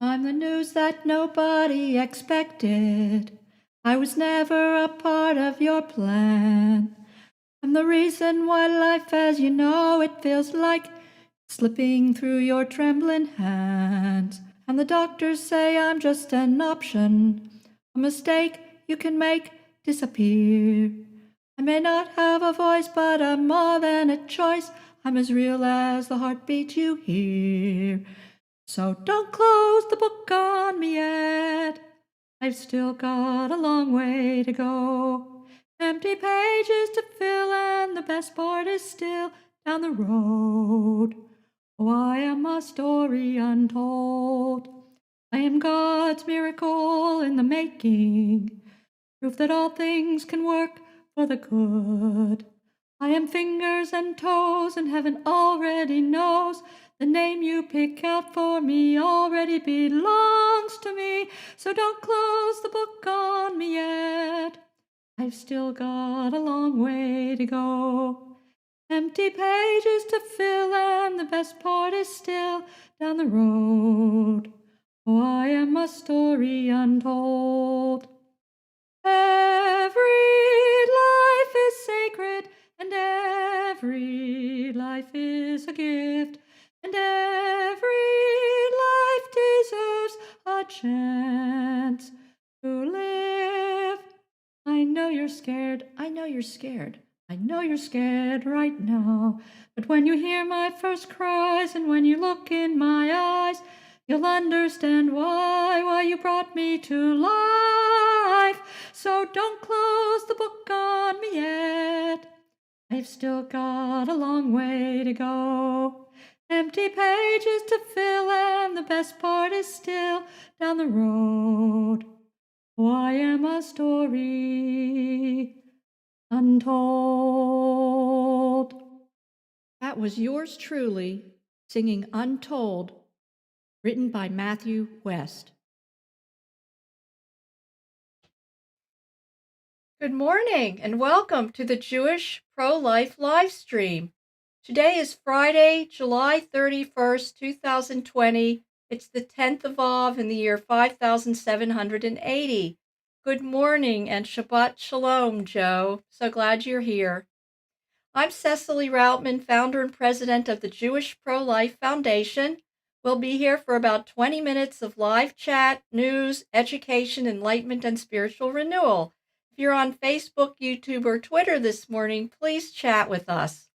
I'm the news that nobody expected. I was never a part of your plan. I'm the reason why life as you know it feels like slipping through your trembling hands. And the doctors say I'm just an option, a mistake you can make disappear. I may not have a voice, but I'm more than a choice. I'm as real as the heartbeat you hear. So don't close the book on me yet. I've still got a long way to go. Empty pages to fill, and the best part is still down the road. Oh, I am a story untold. I am God's miracle in the making, proof that all things can work for the good. I am fingers and toes, and heaven already knows the name you pick out for me already belongs to me. So don't close the book on me yet. I've still got a long way to go. Empty pages to fill, and the best part is still down the road. Oh, I am a story untold. Every life is sacred, and every life is a gift, and every life deserves a chance to live. I know you're scared, I know you're scared, I know you're scared right now. But when you hear my first cries and when you look in my eyes, you'll understand why you brought me to life. So don't close the book on me yet. I've still got a long way to go. Empty pages to fill, and the best part is still down the road. Oh, I am a story untold. That was yours truly singing Untold, written by Matthew West. Good morning and welcome to the Jewish Pro-Life live stream. Today is Friday, July 31st, 2020. It's the 10th of Av in the year 5780. Good morning and Shabbat Shalom, Joe. So glad you're here. I'm Cecily Routman, founder and president of the Jewish Pro-Life Foundation. We'll be here for about 20 minutes of live chat, news, education, enlightenment, and spiritual renewal. If you're on Facebook, YouTube, or Twitter this morning, please chat with us.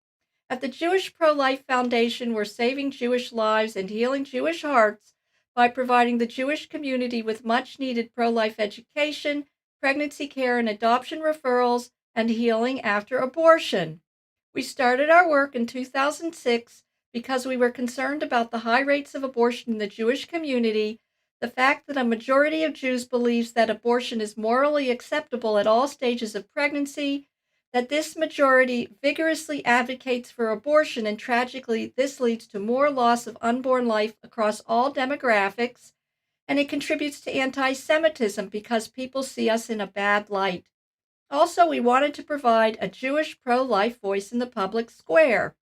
At the Jewish Pro-Life Foundation, we're saving Jewish lives and healing Jewish hearts by providing the Jewish community with much-needed pro-life education, pregnancy care, and adoption referrals, and healing after abortion. We started our work in 2006 because we were concerned about the high rates of abortion in the Jewish community, the fact that a majority of Jews believes that abortion is morally acceptable at all stages of pregnancy, that this majority vigorously advocates for abortion, and tragically, this leads to more loss of unborn life across all demographics, and it contributes to anti-Semitism because people see us in a bad light. Also, we wanted to provide a Jewish pro-life voice in the public square.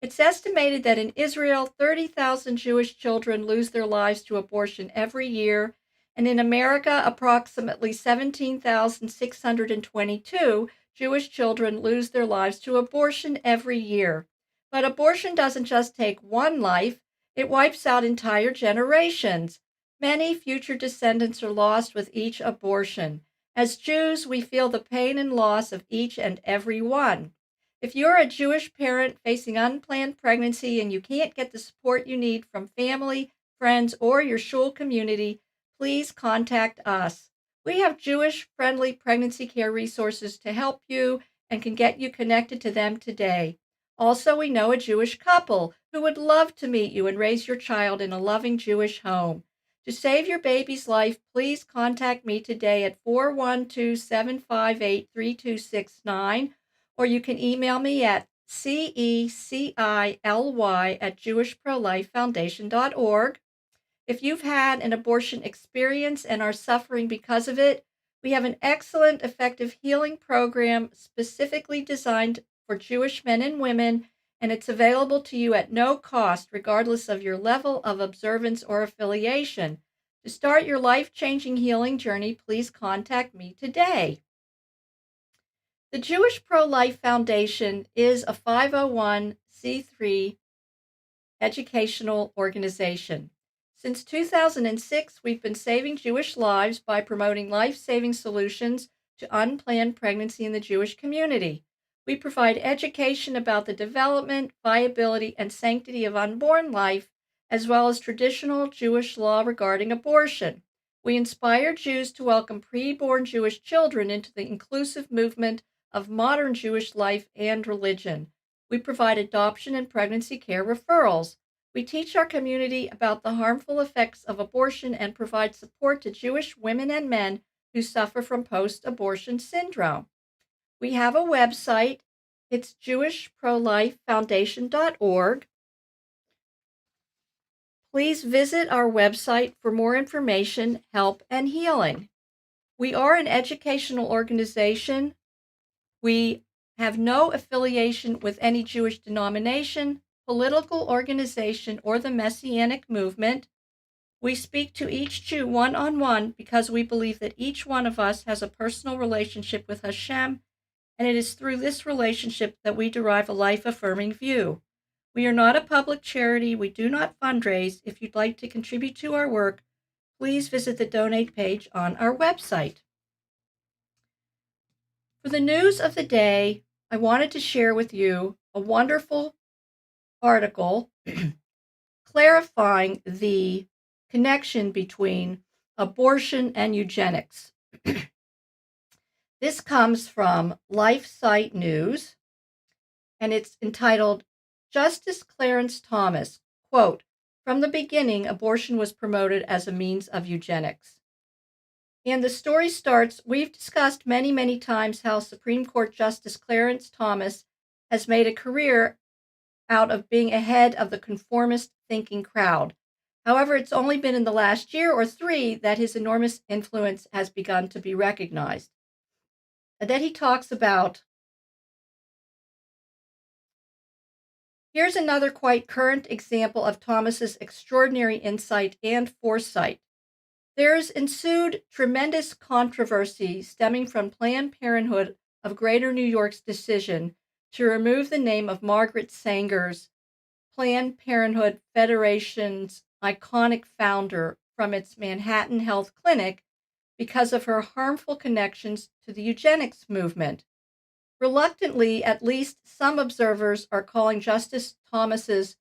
It's estimated that in Israel, 30,000 Jewish children lose their lives to abortion every year, and in America, approximately 17,622 Jewish children lose their lives to abortion every year. But abortion doesn't just take one life, it wipes out entire generations. Many future descendants are lost with each abortion. As Jews, we feel the pain and loss of each and every one. If you're a Jewish parent facing unplanned pregnancy and you can't get the support you need from family, friends, or your shul community, please contact us. We have Jewish-friendly pregnancy care resources to help you and can get you connected to them today. Also, we know a Jewish couple who would love to meet you and raise your child in a loving Jewish home. To save your baby's life, please contact me today at 412-758-3269, or you can email me at cecily@jewishprolifefoundation.org. If you've had an abortion experience and are suffering because of it, we have an excellent, effective healing program specifically designed for Jewish men and women, and it's available to you at no cost, regardless of your level of observance or affiliation. To start your life-changing healing journey, please contact me today. The Jewish Pro-Life Foundation is a 501c3 educational organization. Since 2006, we've been saving Jewish lives by promoting life-saving solutions to unplanned pregnancy in the Jewish community. We provide education about the development, viability, and sanctity of unborn life, as well as traditional Jewish law regarding abortion. We inspire Jews to welcome preborn Jewish children into the inclusive movement of modern Jewish life and religion. We provide adoption and pregnancy care referrals. We teach our community about the harmful effects of abortion and provide support to Jewish women and men who suffer from post-abortion syndrome. We have a website. It's jewishprolifefoundation.org. Please visit our website for more information, help, and healing. We are an educational organization. We have no affiliation with any Jewish denomination, political organization, or the Messianic movement. We speak to each Jew one-on-one because we believe that each one of us has a personal relationship with Hashem, and it is through this relationship that we derive a life-affirming view. We are not a public charity. We do not fundraise. If you'd like to contribute to our work, please visit the donate page on our website. For the news of the day, I wanted to share with you a wonderful article clarifying the connection between abortion and eugenics. This comes from LifeSite News, and it's entitled, Justice Clarence Thomas, quote, "From the beginning, abortion was promoted as a means of eugenics." And the story starts, we've discussed many, many times how Supreme Court Justice Clarence Thomas has made a career out of being ahead of the conformist thinking crowd. However, it's only been in the last year or three that his enormous influence has begun to be recognized. And then he talks about, here's another quite current example of Thomas's extraordinary insight and foresight. There's ensued tremendous controversy stemming from Planned Parenthood of Greater New York's decision to remove the name of Margaret Sanger's Planned Parenthood Federation's iconic founder from its Manhattan Health Clinic because of her harmful connections to the eugenics movement. Reluctantly, at least some observers are calling Justice Thomas's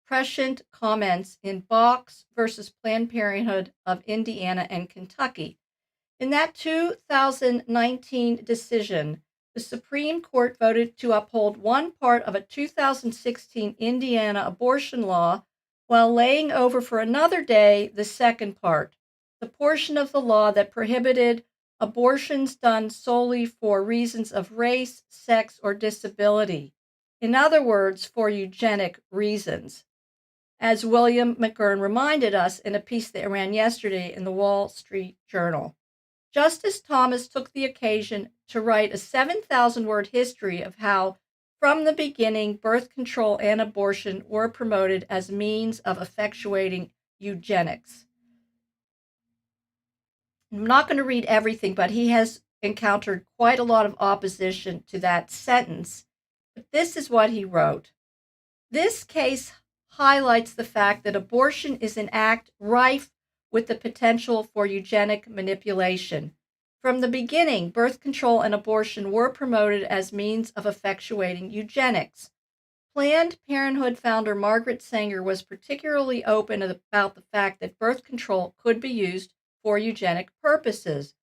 prescient comments in Box versus Planned Parenthood of Indiana and Kentucky. In that 2019 decision, the Supreme Court voted to uphold one part of a 2016 Indiana abortion law while laying over for another day the second part, the portion of the law that prohibited abortions done solely for reasons of race, sex, or disability. In other words, for eugenic reasons, as William McGurn reminded us in a piece that ran yesterday in the Wall Street Journal. Justice Thomas took the occasion to write a 7,000-word history of how, from the beginning, birth control and abortion were promoted as means of effectuating eugenics. I'm not going to read everything, but he has encountered quite a lot of opposition to that sentence. But this is what he wrote. This case highlights the fact that abortion is an act rife with the potential for eugenic manipulation. From the beginning, birth control and abortion were promoted as means of effectuating eugenics. Planned Parenthood founder Margaret Sanger was particularly open about the fact that birth control could be used for eugenic purposes.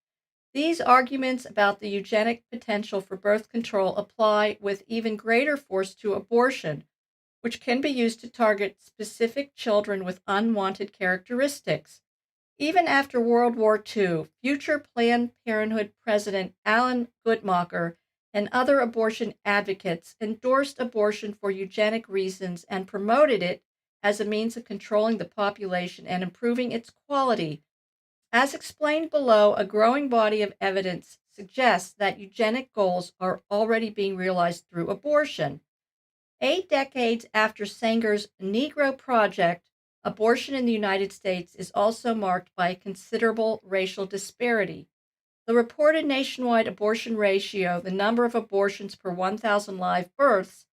These arguments about the eugenic potential for birth control apply with even greater force to abortion, which can be used to target specific children with unwanted characteristics. Even after World War II, future Planned Parenthood President Alan Guttmacher and other abortion advocates endorsed abortion for eugenic reasons and promoted it as a means of controlling the population and improving its quality. As explained below, a growing body of evidence suggests that eugenic goals are already being realized through abortion. 8 decades after Sanger's Negro Project, abortion in the United States is also marked by considerable racial disparity. The reported nationwide abortion ratio, the number of abortions per 1,000 live births,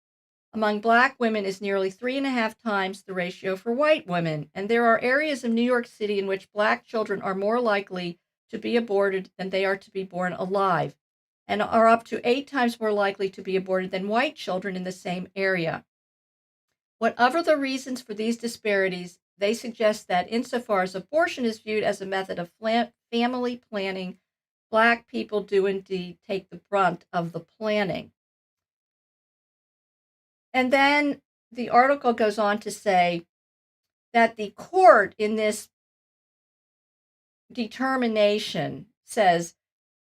among Black women is nearly 3.5 times the ratio for white women, and there are areas of New York City in which Black children are more likely to be aborted than they are to be born alive, and are up to 8 times more likely to be aborted than white children in the same area. Whatever the reasons for these disparities, they suggest that insofar as abortion is viewed as a method of family planning, Black people do indeed take the brunt of the planning. And then the article goes on to say that the court in this determination says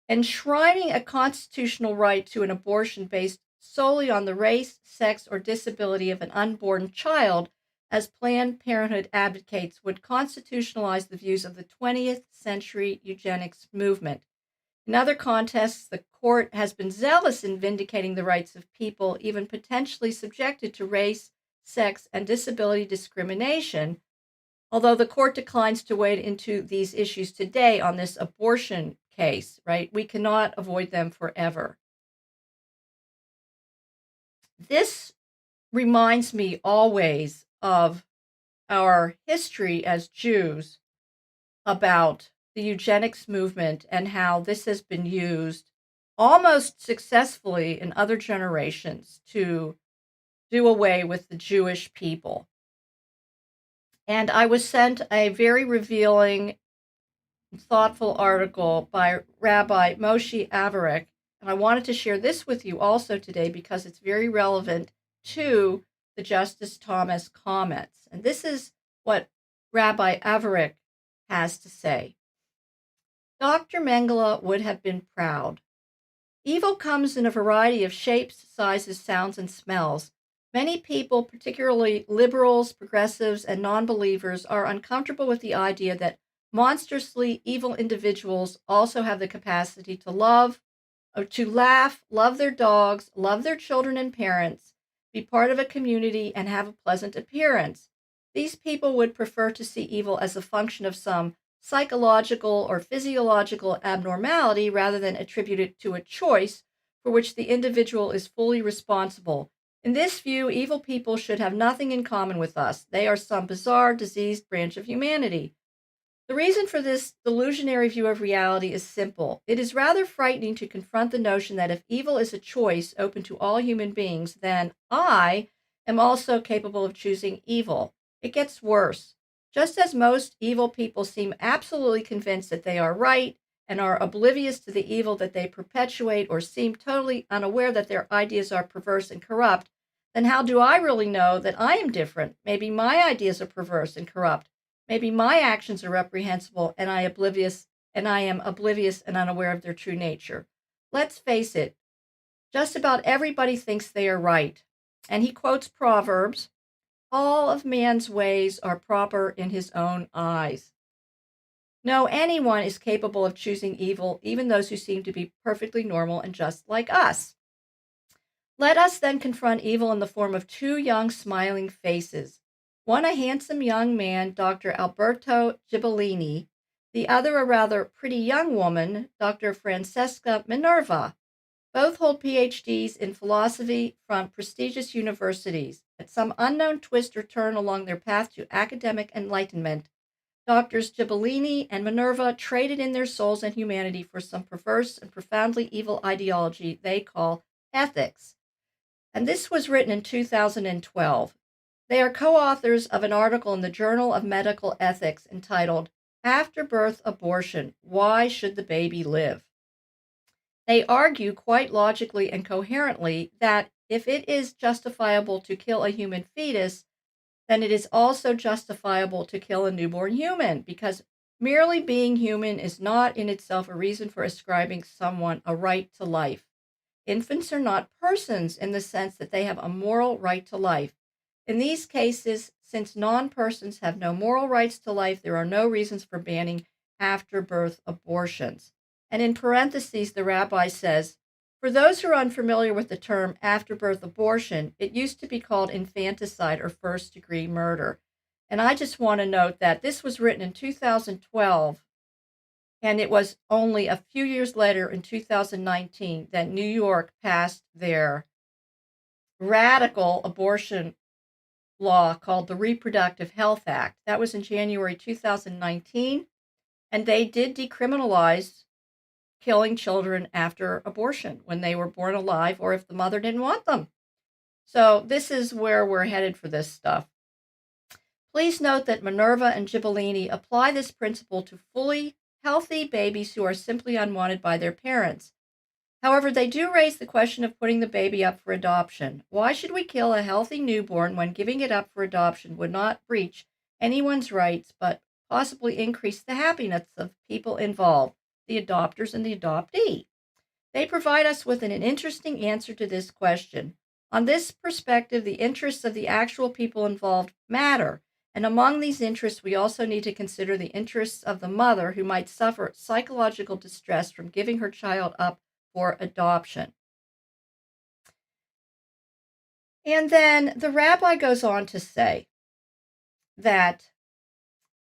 enshrining a constitutional right to an abortion based solely on the race, sex, or disability of an unborn child, as Planned Parenthood advocates, would constitutionalize the views of the 20th century eugenics movement. In other contexts, the court has been zealous in vindicating the rights of people, even potentially subjected to race, sex, and disability discrimination, although the court declines to wade into these issues today on this abortion case, right? We cannot avoid them forever. This reminds me always of our history as Jews about the eugenics movement and how this has been used almost successfully in other generations to do away with the Jewish people. And I was sent a very revealing, thoughtful article by Rabbi Moshe Averick, and I wanted to share this with you also today because it's very relevant to the Justice Thomas comments. And this is what Rabbi Averick has to say. Dr. Mengele would have been proud. Evil comes in a variety of shapes, sizes, sounds, and smells. Many people, particularly liberals, progressives, and non-believers, are uncomfortable with the idea that monstrously evil individuals also have the capacity to love, or to laugh, love their dogs, love their children and parents, be part of a community, and have a pleasant appearance. These people would prefer to see evil as a function of some psychological or physiological abnormality rather than attribute it to a choice for which the individual is fully responsible. In this view, evil people should have nothing in common with us. They are some bizarre, diseased branch of humanity. The reason for this delusionary view of reality is simple. It is rather frightening to confront the notion that if evil is a choice open to all human beings, then I am also capable of choosing evil. It gets worse. Just as most evil people seem absolutely convinced that they are right and are oblivious to the evil that they perpetuate, or seem totally unaware that their ideas are perverse and corrupt, then how do I really know that I am different? Maybe my ideas are perverse and corrupt. Maybe my actions are reprehensible and I am oblivious and unaware of their true nature. Let's face it, just about everybody thinks they are right. And he quotes Proverbs, all of man's ways are proper in his own eyes. No, anyone is capable of choosing evil, even those who seem to be perfectly normal and just like us. Let us then confront evil in the form of two young smiling faces. One a handsome young man, Dr. Alberto Ghibellini, the other a rather pretty young woman, Dr. Francesca Minerva. Both hold PhDs in philosophy from prestigious universities. At some unknown twist or turn along their path to academic enlightenment, Doctors Ghibellini and Minerva traded in their souls and humanity for some perverse and profoundly evil ideology they call ethics. And this was written in 2012. They are co-authors of an article in the Journal of Medical Ethics entitled After Birth Abortion, Why Should the Baby Live? They argue quite logically and coherently that if it is justifiable to kill a human fetus, then it is also justifiable to kill a newborn human, because merely being human is not in itself a reason for ascribing someone a right to life. Infants are not persons in the sense that they have a moral right to life. In these cases, since non-persons have no moral rights to life, there are no reasons for banning after-birth abortions. And in parentheses, the rabbi says, for those who are unfamiliar with the term after-birth abortion, it used to be called infanticide or first-degree murder. And I just want to note that this was written in 2012, and it was only a few years later in 2019 that New York passed their radical abortion law called the Reproductive Health Act. That was in January 2019, and they did decriminalize killing children after abortion when they were born alive or if the mother didn't want them. So this is where we're headed for this stuff. Please note that Minerva and Ghibellini apply this principle to fully healthy babies who are simply unwanted by their parents. However, they do raise the question of putting the baby up for adoption. Why should we kill a healthy newborn when giving it up for adoption would not breach anyone's rights but possibly increase the happiness of people involved, the adopters and the adoptee? They provide us with an interesting answer to this question. On this perspective, the interests of the actual people involved matter. And among these interests, we also need to consider the interests of the mother who might suffer psychological distress from giving her child up for adoption. And then the rabbi goes on to say that,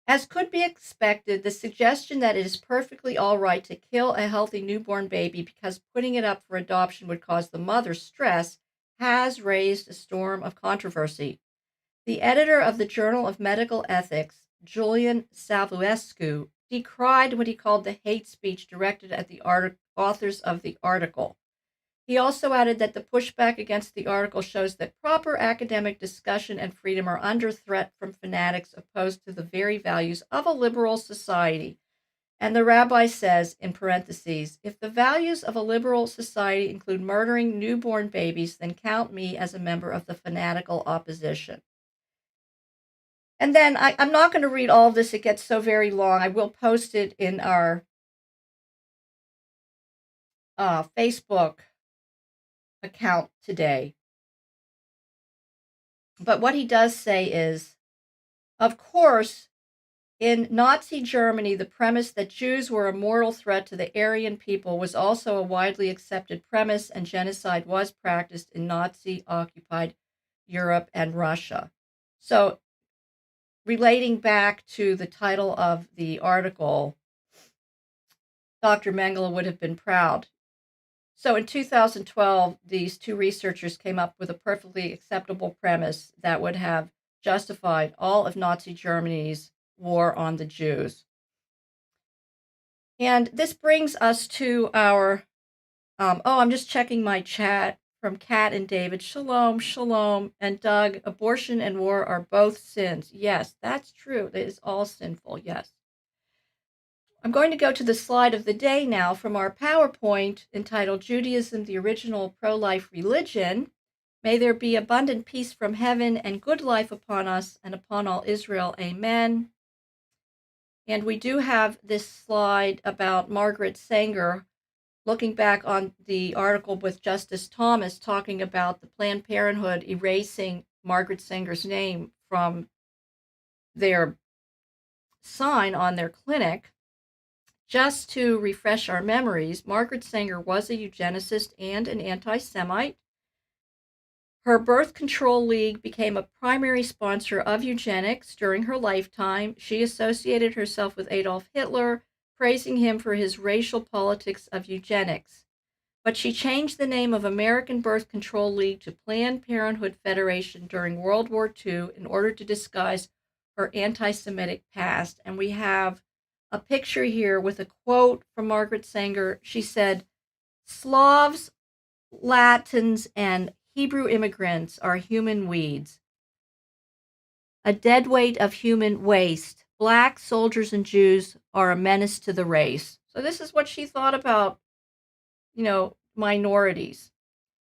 as could be expected, the suggestion that it is perfectly all right to kill a healthy newborn baby because putting it up for adoption would cause the mother stress has raised a storm of controversy. The editor of the Journal of Medical Ethics, Julian Savulescu, decried what he called the hate speech directed at the authors of the article. He also added that the pushback against the article shows that proper academic discussion and freedom are under threat from fanatics opposed to the very values of a liberal society. And the rabbi says, in parentheses, if the values of a liberal society include murdering newborn babies, then count me as a member of the fanatical opposition. And then I'm not going to read all of this. It gets so very long. I will post it in our Facebook account today. But what he does say is, of course, in Nazi Germany, the premise that Jews were a mortal threat to the Aryan people was also a widely accepted premise, and genocide was practiced in Nazi-occupied Europe and Russia. So, relating back to the title of the article, Dr. Mengele would have been proud. So in 2012, these two researchers came up with a perfectly acceptable premise that would have justified all of Nazi Germany's war on the Jews. And this brings us to our, I'm just checking my chat from Kat and David. Shalom, shalom. And Doug, abortion and war are both sins. Yes, that's true. It is all sinful, yes. I'm going to go to the slide of the day now from our PowerPoint entitled Judaism, the Original Pro-Life Religion. May there be abundant peace from heaven and good life upon us and upon all Israel. Amen. And we do have this slide about Margaret Sanger, looking back on the article with Justice Thomas talking about the Planned Parenthood erasing Margaret Sanger's name from their sign on their clinic. Just to refresh our memories, Margaret Sanger was a eugenicist and an anti-Semite. Her birth control league became a primary sponsor of eugenics during her lifetime. She associated herself with Adolf Hitler, praising him for his racial politics of eugenics. But she changed the name of American Birth Control League to Planned Parenthood Federation during World War II in order to disguise her anti-Semitic past. And we have a picture here with a quote from Margaret Sanger. She said, Slavs, Latins, and Hebrew immigrants are human weeds, a deadweight of human waste. Black soldiers and Jews are a menace to the race. So this is what she thought about, minorities.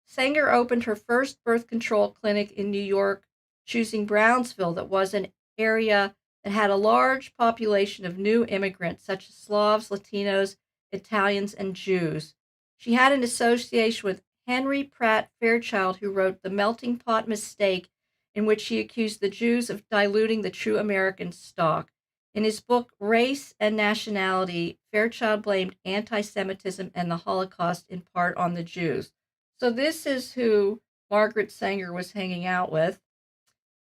Sanger opened her first birth control clinic in New York, choosing Brownsville, that was an area that had a large population of new immigrants, such as Slavs, Latinos, Italians, and Jews. She had an association with Henry Pratt Fairchild, who wrote The Melting Pot Mistake, in which he accused the Jews of diluting the true American stock. In his book, Race and Nationality, Fairchild blamed anti-Semitism and the Holocaust in part on the Jews. So this is who Margaret Sanger was hanging out with.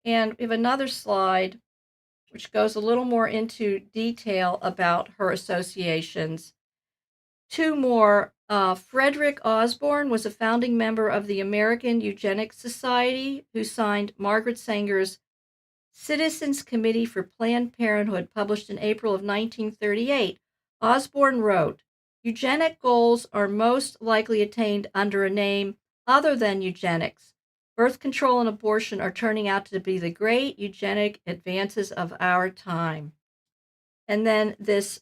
And we have another slide which goes a little more into detail about her associations. Two more. Frederick Osborne was a founding member of the American Eugenics Society who signed Margaret Sanger's Citizens Committee for Planned Parenthood, published in April of 1938. Osborne wrote, "Eugenic goals are most likely attained under a name other than eugenics. Birth control and abortion are turning out to be the great eugenic advances of our time." And then this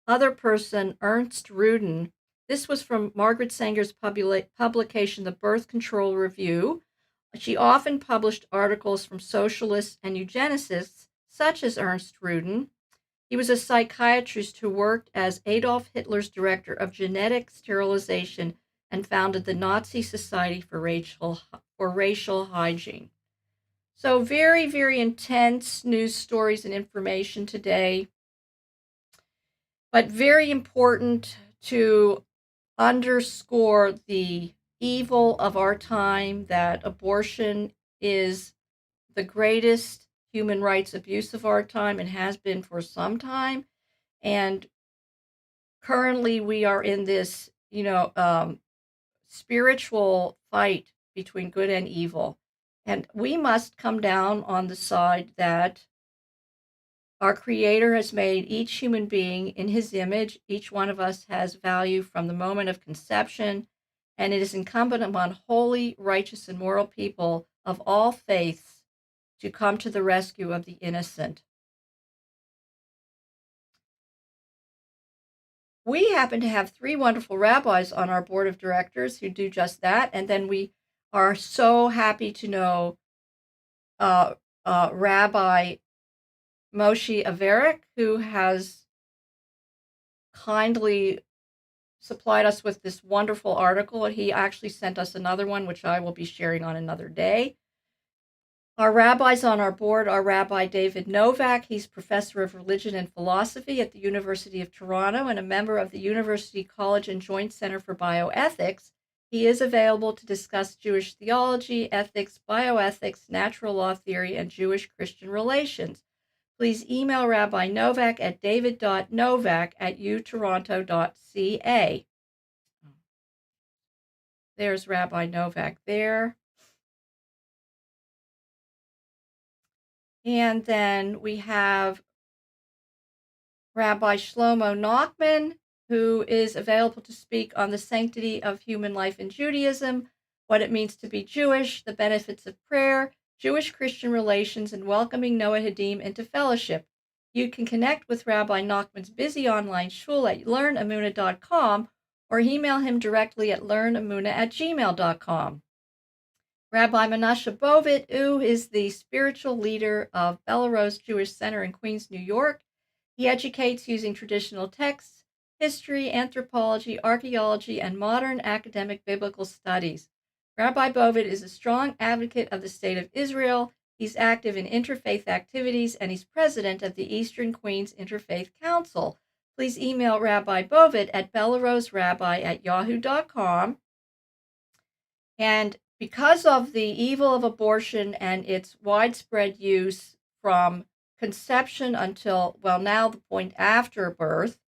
other person, Ernst Rudin, this was from Margaret Sanger's publication, The Birth Control Review. She often published articles from socialists and eugenicists, such as Ernst Rudin. He was a psychiatrist who worked as Adolf Hitler's director of genetic sterilization and founded the Nazi Society for Racial Hygiene. So very, very intense news stories and information today, but very important to underscore the evil of our time, that abortion is the greatest human rights abuse of our time and has been for some time. And currently we are in this, spiritual fight between good and evil. And we must come down on the side that our Creator has made each human being in His image. Each one of us has value from the moment of conception, and it is incumbent upon holy, righteous, and moral people of all faiths to come to the rescue of the innocent. We happen to have three wonderful rabbis on our board of directors who do just that, and then we are so happy to know Rabbi Moshe Averick, who has kindly supplied us with this wonderful article. He actually sent us another one, which I will be sharing on another day. Our rabbis on our board are Rabbi David Novak. He's professor of religion and philosophy at the University of Toronto and a member of the University College and Joint Center for Bioethics. He is available to discuss Jewish theology, ethics, bioethics, natural law theory, and Jewish-Christian relations. Please email Rabbi Novak at david.novak@utoronto.ca. There's Rabbi Novak there. And then we have Rabbi Shlomo Nachman, who is available to speak on the sanctity of human life in Judaism, what it means to be Jewish, the benefits of prayer, Jewish-Christian relations, and welcoming Noahadim into fellowship. You can connect with Rabbi Nachman's busy online shul at learnamunah.com or email him directly at learnamunah@gmail.com. Rabbi Menashe Bovit, who is the spiritual leader of Belarus Jewish Center in Queens, New York. He educates using traditional texts, history, anthropology, archaeology, and modern academic biblical studies. Rabbi Bovit is a strong advocate of the State of Israel. He's active in interfaith activities, and he's president of the Eastern Queens Interfaith Council. Please email Rabbi Bovit at belarusrabbi@yahoo.com. And because of the evil of abortion and its widespread use from conception until, well, now the point after birth,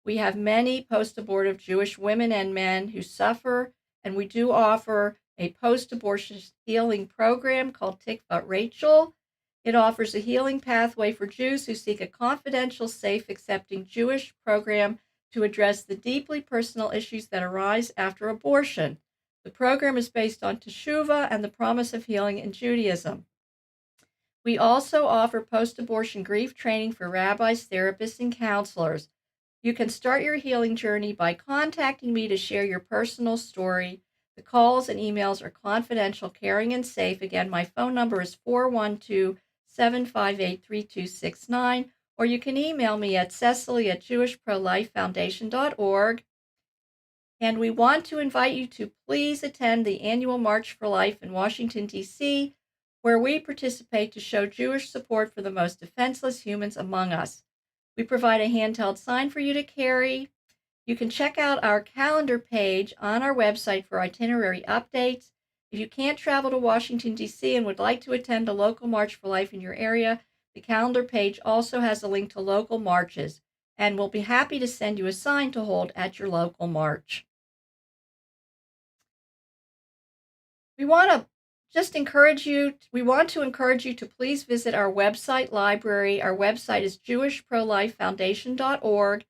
we have many post-abortive Jewish women and men who suffer, and we do offer a post-abortion healing program called Tikva Rachel. It offers a healing pathway for Jews who seek a confidential, safe, accepting Jewish program to address the deeply personal issues that arise after abortion. The program is based on Teshuvah and the promise of healing in Judaism. We also offer post-abortion grief training for rabbis, therapists, and counselors. You can start your healing journey by contacting me to share your personal story. The calls and emails are confidential, caring, and safe. Again, my phone number is 412-758-3269, or you can email me at cecily@jewishprolifefoundation.org. And we want to invite you to please attend the annual March for Life in Washington, D.C., where we participate to show Jewish support for the most defenseless humans among us. We provide a handheld sign for you to carry. You can check out our calendar page on our website for itinerary updates. If you can't travel to Washington, D.C. and would like to attend a local March for Life in your area, The calendar page also has a link to local marches, and we'll be happy to send you a sign to hold at your local march. We want to encourage you to please visit our website library. Our website is jewishprolifefoundation.org. If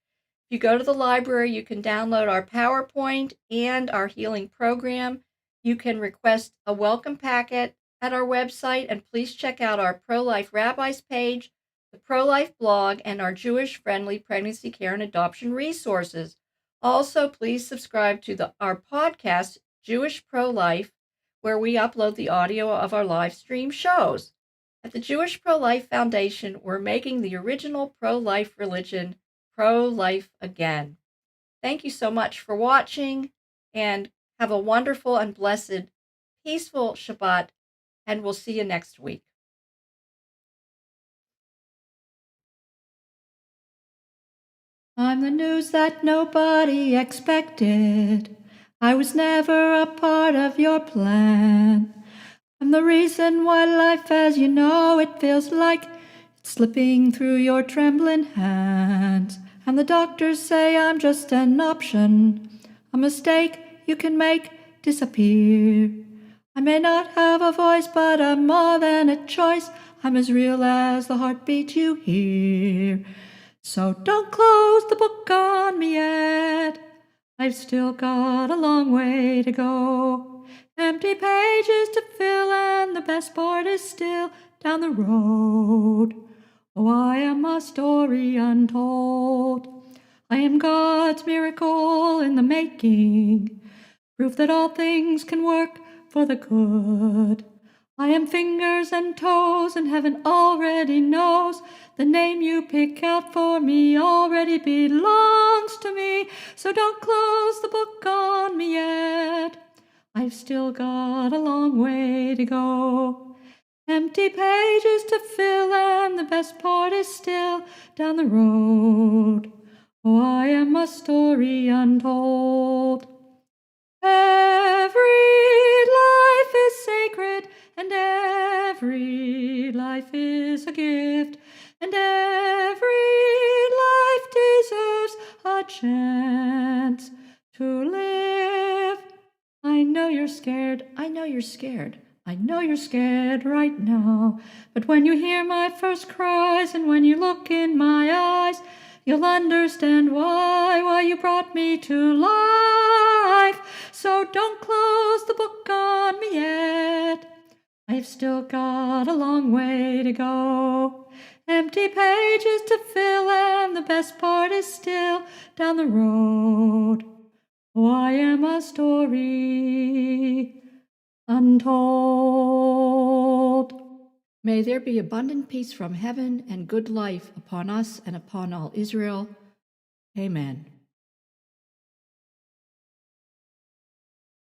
you go to the library, you can download our PowerPoint and our healing program. You can request a welcome packet at our website, and please check out our Pro-Life Rabbis page, the Pro-Life blog, and our Jewish-friendly pregnancy care and adoption resources. Also, please subscribe to our podcast, Jewish Pro-Life, where we upload the audio of our live stream shows. At the Jewish Pro-Life Foundation, we're making the original pro-life religion pro-life again. Thank you so much for watching, and have a wonderful and blessed, peaceful Shabbat, and we'll see you next week. I'm the news that nobody expected. I was never a part of your plan. I'm the reason why life as you know it feels like it's slipping through your trembling hands. And the doctors say I'm just an option, a mistake you can make disappear. I may not have a voice, but I'm more than a choice. I'm as real as the heartbeat you hear. So don't close the book on me yet. I've still got a long way to go. Empty pages to fill, and the best part is still down the road. Oh, I am a story untold. I am God's miracle in the making, proof that all things can work for the good. I am fingers and toes, and heaven already knows the name you pick out for me already belongs to me. So don't close the book on me yet. I've still got a long way to go. Empty pages to fill, and the best part is still down the road. Oh, I am a story untold. Every life is sacred, and every life is a gift, and every life deserves a chance to live. I know you're scared, I know you're scared, I know you're scared right now, but when you hear my first cries and when you look in my eyes, you'll understand why you brought me to life. So don't close the book on me yet. I've still got a long way to go. Empty pages to fill, and the best part is still down the road. Oh, I am a story untold. May there be abundant peace from heaven and good life upon us and upon all Israel. Amen.